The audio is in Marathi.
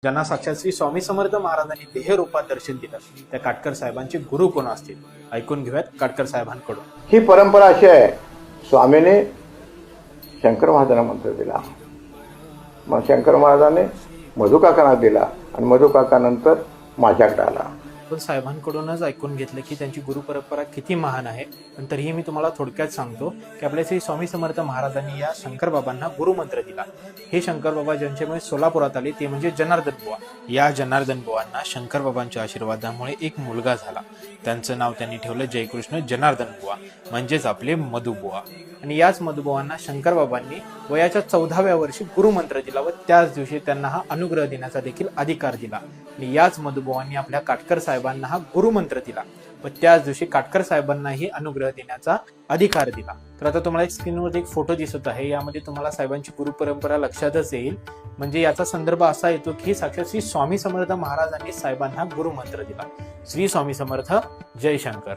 ज्यांना साक्षात श्री स्वामी समर्थ महाराजांनी देह रूपात दर्शन दिलं त्या काटकर साहेबांचे गुरु कोण असतील ऐकून घेऊयात काटकर साहेबांकडून। ही परंपरा अशी आहे, स्वामीने शंकर महाराजांना मंत्र दिला, मग शंकर महाराजांनी मधुकाकांना दिला आणि मधुकाकानंतर माझ्याकडे आला। पण साहेबांकडूनच ऐकून घेतलं की त्यांची गुरु परंपरा किती महान आहे। पण तरीही मी तुम्हाला थोडक्यात सांगतो की आपल्या श्री स्वामी समर्थ महाराजांनी या शंकर बाबांना गुरुमंत्र दिला। हे शंकर बाबा ज्यांच्यामुळे सोलापुरात आले ते म्हणजे जनार्दन बुवा। या जनार्दन बुवांना शंकर बाबांच्या आशीर्वादामुळे एक मुलगा झाला। त्यांचं नाव त्यांनी ठेवलं जयकृष्ण जनार्दन बुवा, म्हणजेच आपले मधुबुवा। आणि याच मधुबुवांना शंकर बाबांनी वयाच्या 14व्या वर्षी गुरुमंत्र दिला व त्याच दिवशी त्यांना हा अनुग्रह देण्याचा देखील अधिकार दिला। आणि याच मधुबुवांनी आपल्या काटकर साहेबांना हा गुरुमंत्र दिला व त्याच दिवशी काटकर साहेबांनाही अनुग्रह देण्याचा अधिकार दिला। तर आता तुम्हाला एक स्क्रीनवर एक फोटो दिसत आहे, यामध्ये तुम्हाला साहेबांची गुरु परंपरा लक्षातच येईल। म्हणजे याचा संदर्भ असा येतो की साक्षात श्री स्वामी समर्थ महाराजांनी साहेबांना गुरुमंत्र दिला। श्री स्वामी समर्थ, जय शंकर।